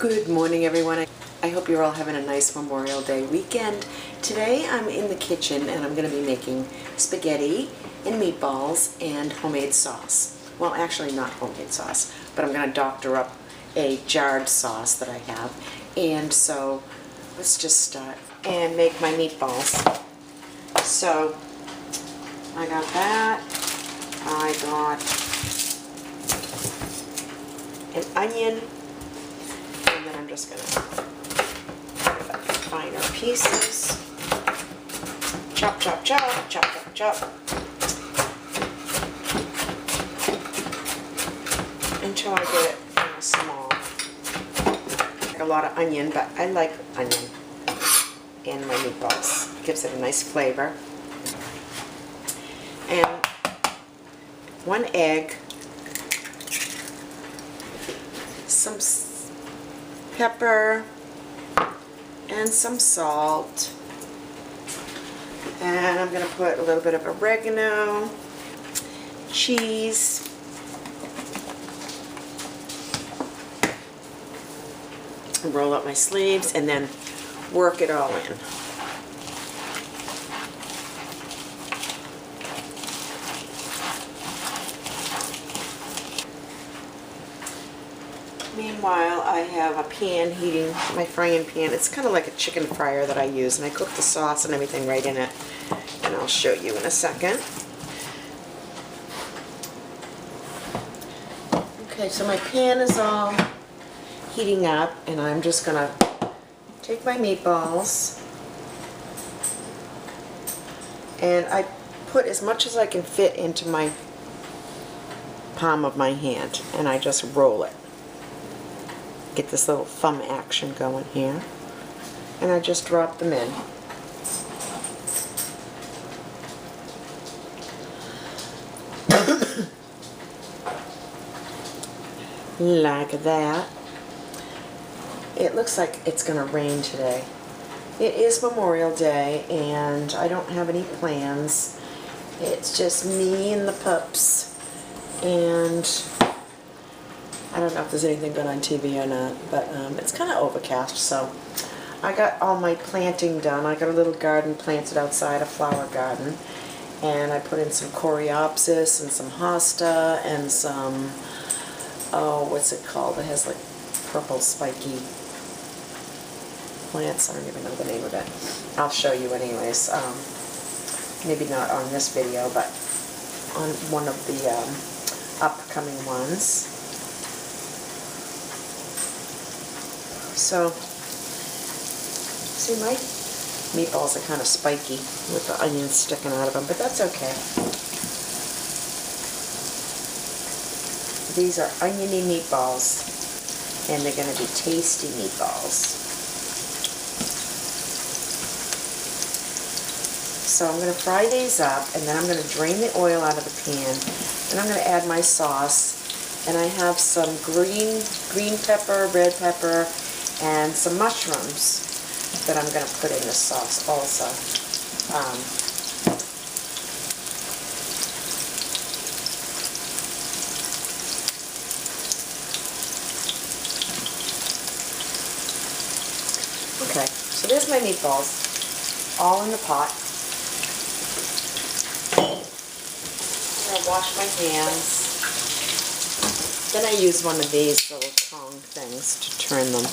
Good morning, everyone. I hope you're all having a nice Memorial Day weekend. Today I'm in the kitchen and I'm going to be making spaghetti and meatballs and homemade sauce. Well, actually not homemade sauce, but I'm going to doctor up a jarred sauce that I have. And so let's just start and make my meatballs. So I got that. I got an onion. And then I'm just going to finer pieces. Chop, chop, chop, chop, chop, chop. Until I get it small. A lot of onion, but I like onion in my meatballs. It gives it a nice flavor. And 1 egg. Some pepper and some salt, and I'm going to put a little bit of oregano, cheese, roll up my sleeves, and then work it all in. Meanwhile, I have a pan heating, my frying pan. It's kind of like a chicken fryer that I use, and I cook the sauce and everything right in it, and I'll show you in a second. Okay, so my pan is all heating up, and I'm just going to take my meatballs, and I put as much as I can fit into my palm of my hand, and I just roll it. Get this little thumb action going here, and I just drop them in. Like that. It looks like it's going to rain today. It is Memorial Day and I don't have any plans. It's just me and the pups, and I don't know if there's anything good on TV or not, but it's kind of overcast, so I got all my planting done. I got a little garden planted outside, a flower garden, and I put in some coreopsis and some hosta and some, oh, what's it called? It has like purple spiky plants. I don't even know the name of it. I'll show you anyways. Maybe not on this video, but on one of the upcoming ones. So, see, my meatballs are kind of spiky with the onions sticking out of them, but that's okay. These are oniony meatballs, and they're going to be tasty meatballs. So I'm going to fry these up, and then I'm going to drain the oil out of the pan, and I'm going to add my sauce, and I have some green pepper, red pepper, and some mushrooms that I'm going to put in this sauce also. Okay, so there's my meatballs, all in the pot. I'm going to wash my hands. Then I use one of these little tong things to turn them.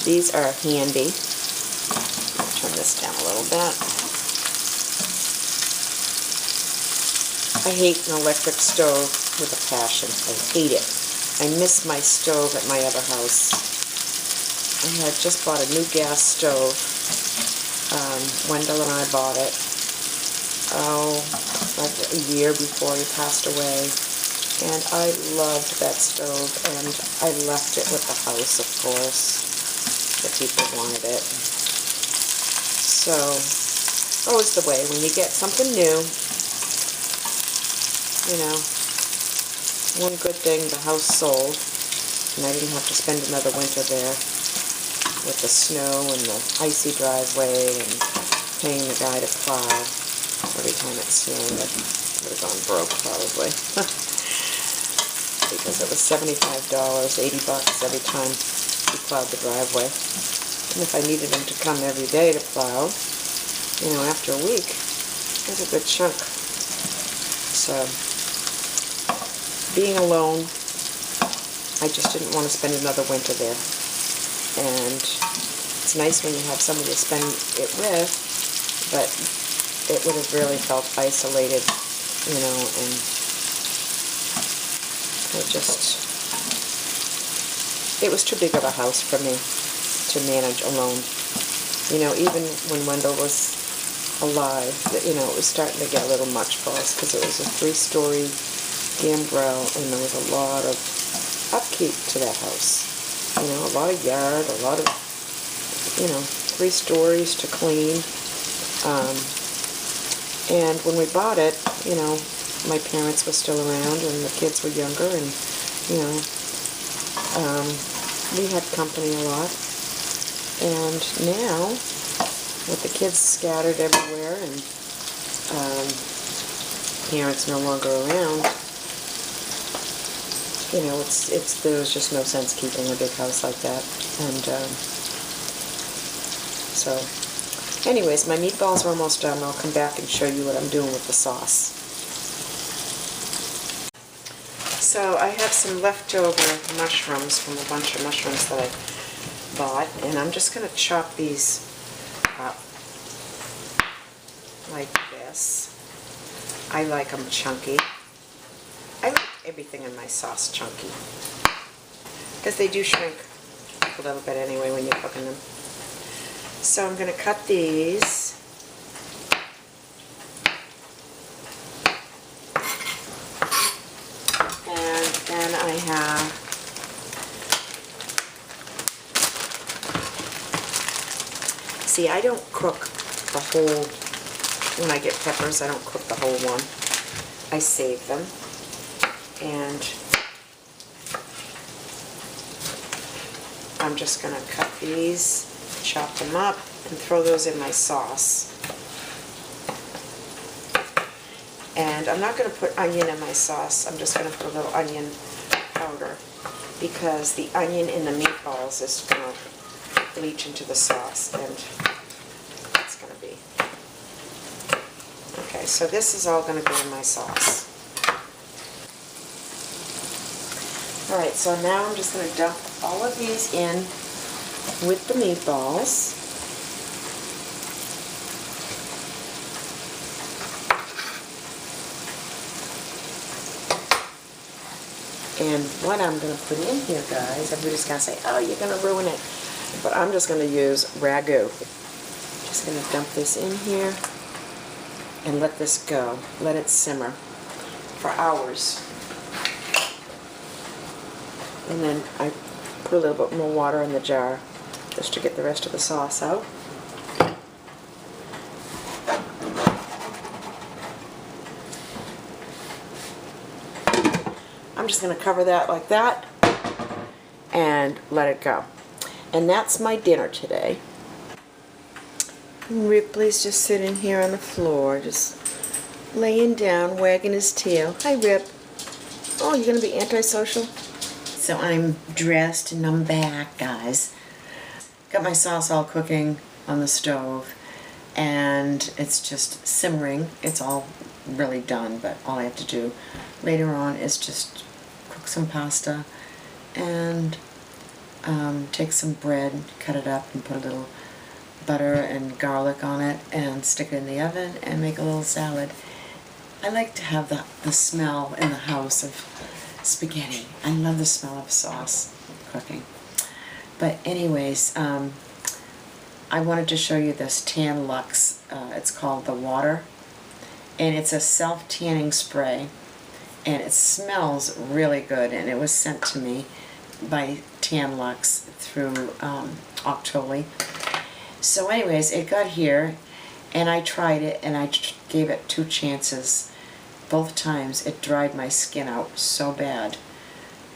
These are handy. Turn this down a little bit. I hate an electric stove with a passion. I hate it. I miss my stove at my other house. I had just bought a new gas stove. Wendell and I bought it. Oh, like a year before he passed away. And I loved that stove, and I left it with the house, of course. The people wanted it. So, always the way. When you get something new, you know, one good thing, the house sold, and I didn't have to spend another winter there with the snow and the icy driveway and paying the guy to plow every time it snowed. I would have gone broke, probably. because it was $75, $80 every time we plowed the driveway. And if I needed him to come every day to plow, you know, after a week, that's a good chunk. So, being alone, I just didn't want to spend another winter there. And it's nice when you have somebody to spend it with, but it would have really felt isolated, you know, and it was too big of a house for me to manage alone. You know, even when Wendell was alive, you know, it was starting to get a little much for us because it was a 3-story gambrel and there was a lot of upkeep to that house. You know, a lot of yard, a lot of, you know, 3 stories to clean. And when we bought it, you know, my parents were still around and the kids were younger, and, you know, we had company a lot. And now, with the kids scattered everywhere and parents no longer around, you know, there was just no sense keeping a big house like that. And so, anyways, my meatballs are almost done. I'll come back and show you what I'm doing with the sauce. So I have some leftover mushrooms from a bunch of mushrooms that I bought, and I'm just going to chop these up like this. I like them chunky. I like everything in my sauce chunky, because they do shrink a little bit anyway when you're cooking them. So I'm going to cut these. And then I have see, I don't cook the whole, when I get peppers, I don't cook the whole one. I save them. And I'm just going to cut these, chop them up, and throw those in my sauce. And I'm not going to put onion in my sauce. I'm just going to put a little onion powder, because the onion in the meatballs is going to bleach into the sauce, and it's going to be. Okay, so this is all going to go in my sauce. Alright, so now I'm just going to dump all of these in with the meatballs. And what I'm going to put in here, guys, everybody's going to say, oh, you're going to ruin it. But I'm just going to use ragu. Just going to dump this in here and let this go. Let it simmer for hours. And then I put a little bit more water in the jar just to get the rest of the sauce out. I'm just going to cover that like that and let it go. And that's my dinner today. Ripley's just sitting here on the floor, just laying down, wagging his tail. Hi, Rip. Oh, you're going to be antisocial? So I'm dressed and I'm back, guys. Got my sauce all cooking on the stove, and it's just simmering. It's all really done, but all I have to do later on is just cook some pasta and take some bread, cut it up, and put a little butter and garlic on it, and stick it in the oven and make a little salad. I like to have the smell in the house of spaghetti. I love the smell of sauce cooking. But anyways, I wanted to show you this Tan Luxe. It's called the Water, and it's a self-tanning spray, and it smells really good, and it was sent to me by Tan Luxe through Octoly. So anyways, it got here, and I tried it, and I gave it 2 chances. Both times it dried my skin out so bad.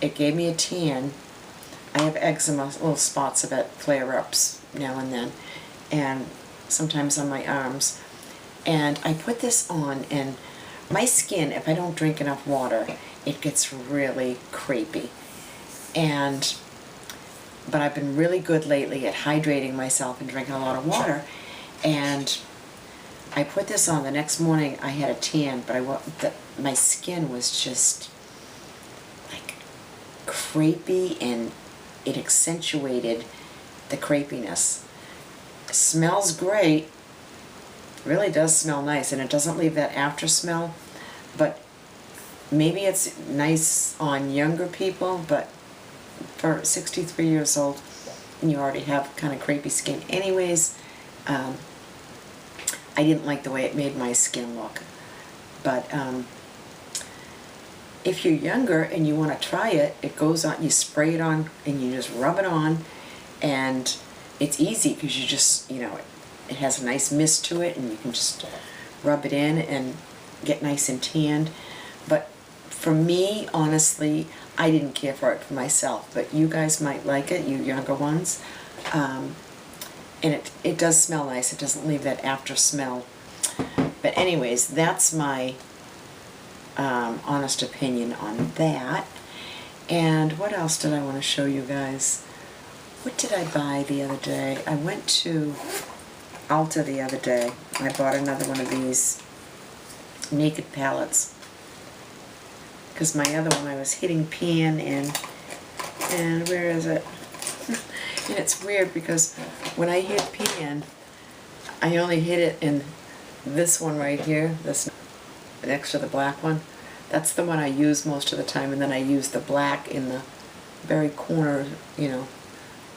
It gave me a tan. I have eczema, little spots of it, flare-ups now and then, and sometimes on my arms. And I put this on, and my skin, if I don't drink enough water, it gets really crepey. And but I've been really good lately at hydrating myself and drinking a lot of water. And I put this on. The next morning I had a tan, but my skin was just like crepey, and it accentuated the crepiness. It smells great. Really does smell nice, and it doesn't leave that after smell. But maybe it's nice on younger people, but for 63 years old and you already have kind of crepey skin anyways, I didn't like the way it made my skin look. But if you're younger and you want to try it, it goes on, you spray it on and you just rub it on, and it's easy because you just, you know, it has a nice mist to it, and you can just rub it in and get nice and tanned. But for me, honestly, I didn't care for it for myself, but you guys might like it, you younger ones. And it does smell nice. It doesn't leave that after smell. But anyways, that's my honest opinion on that. And what else did I want to show you guys? What did I buy the other day? I went to Ulta the other day. I bought another one of these naked palettes, because my other one I was hitting pan in, and where is it? And it's weird because when I hit pan, I only hit it in this one right here, this next to the black one. That's the one I use most of the time, and then I use the black in the very corner, you know,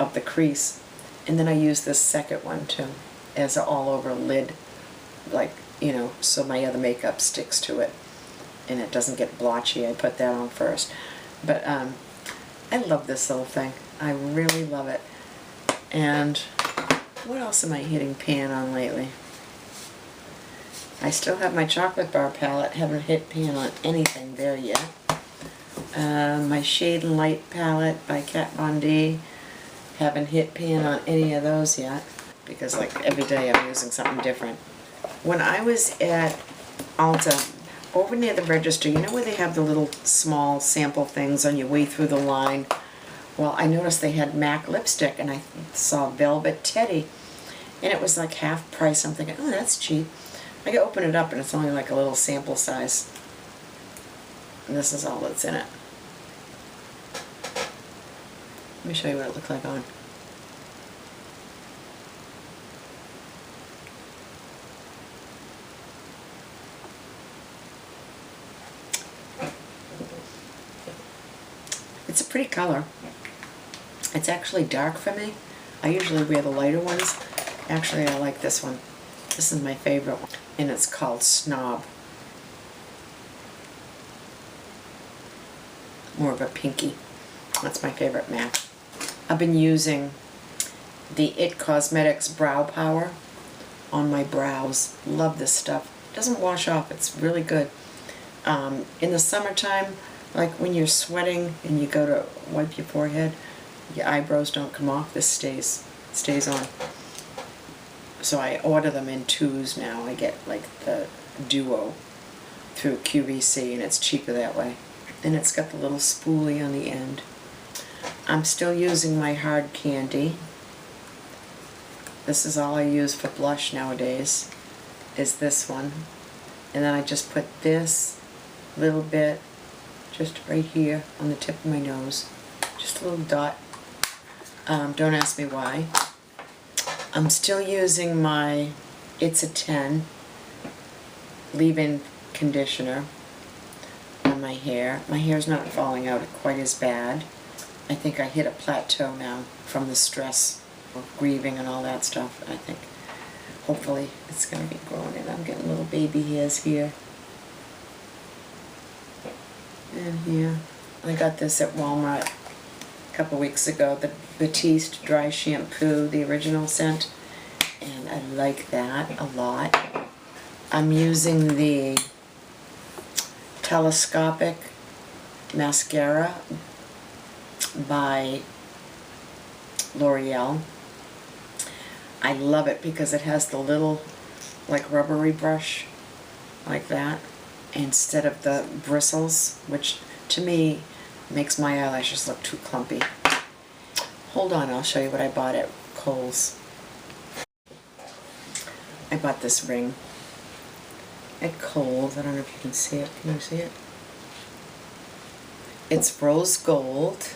of the crease. And then I use this second one too, as an all-over lid, like, you know, so my other makeup sticks to it and it doesn't get blotchy. I put that on first. But I love this little thing. I really love it. And what else am I hitting pan on lately? I still have my chocolate bar palette. Haven't hit pan on anything there yet. My Shade and Light palette by Kat Von D. Haven't hit pan on any of those yet, because like every day I'm using something different. When I was at Ulta, over near the register, you know where they have the little small sample things on your way through the line? Well, I noticed they had MAC lipstick, and I saw Velvet Teddy, and it was like half price. I'm thinking, oh, that's cheap. I can open it up, and it's only like a little sample size. And this is all that's in it. Let me show you what it looks like on. It's a pretty color. It's actually dark for me. I usually wear the lighter ones. Actually, I like this one. This is my favorite one, and it's called Snob. More of a pinky. That's my favorite MAC. I've been using the IT Cosmetics Brow Power on my brows. Love this stuff. It doesn't wash off. It's really good. In the summertime, like when you're sweating and you go to wipe your forehead, your eyebrows don't come off, this stays on. So I order them in twos now. I get like the duo through QVC, and it's cheaper that way. And it's got the little spoolie on the end. I'm still using my hard candy. This is all I use for blush nowadays, is this one. And then I just put this little bit just right here on the tip of my nose. Just a little dot. Don't ask me why. I'm still using my It's a 10 leave-in conditioner on my hair. My hair's not falling out quite as bad. I think I hit a plateau now from the stress of grieving and all that stuff. I think hopefully it's going to be growing in. I'm getting little baby hairs here and here. I got this at Walmart a couple weeks ago, the Batiste Dry Shampoo, the original scent, and I like that a lot. I'm using the Telescopic Mascara by L'Oreal. I love it because it has the little like rubbery brush like that instead of the bristles, which to me makes my eyelashes look too clumpy. Hold on, I'll show you what I bought at Kohl's. I bought this ring at Kohl's. I don't know if you can see it. Can you see it? It's rose gold.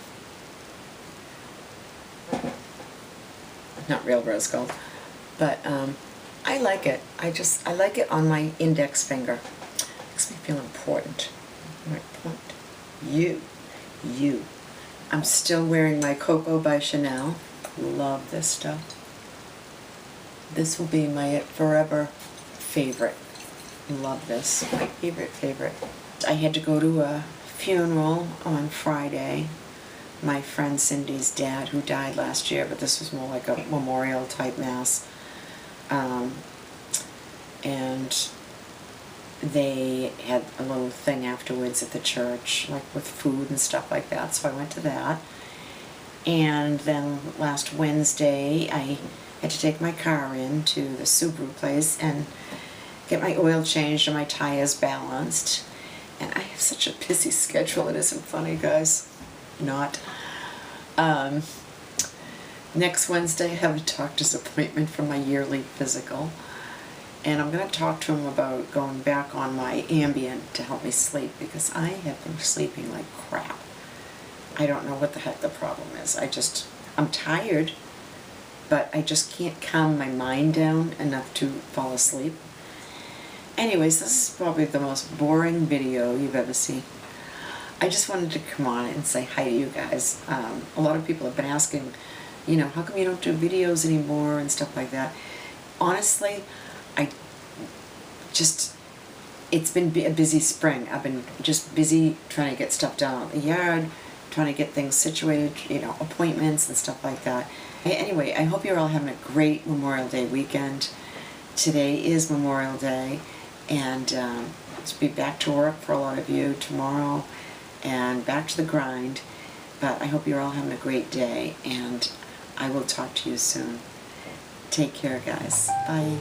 Not real rose gold, but I like it. I like it on my index finger. Makes me feel important. Right point. You. I'm still wearing my Coco by Chanel. Love this stuff. This will be my forever favorite. Love this. My favorite. I had to go to a funeral on Friday. My friend Cindy's dad, who died last year, but this was more like a memorial type mass. And they had a little thing afterwards at the church, like with food and stuff like that, so I went to that. And then last Wednesday, I had to take my car in to the Subaru place and get my oil changed and my tires balanced. And I have such a busy schedule, it isn't funny, guys. Not. Next Wednesday, I have a doctor's appointment for my yearly physical. And I'm going to talk to him about going back on my Ambien to help me sleep, because I have been sleeping like crap. I don't know what the heck the problem is. I'm tired, but I just can't calm my mind down enough to fall asleep. Anyways, this is probably the most boring video you've ever seen. I just wanted to come on and say hi to you guys. A lot of people have been asking, you know, how come you don't do videos anymore and stuff like that. Honestly, it's been a busy spring. I've been just busy trying to get stuff done in the yard, trying to get things situated, you know, appointments and stuff like that. Anyway, I hope you're all having a great Memorial Day weekend. Today is Memorial Day, and to be back to work for a lot of you tomorrow, and back to the grind. But I hope you're all having a great day, and I will talk to you soon. Take care, guys. Bye.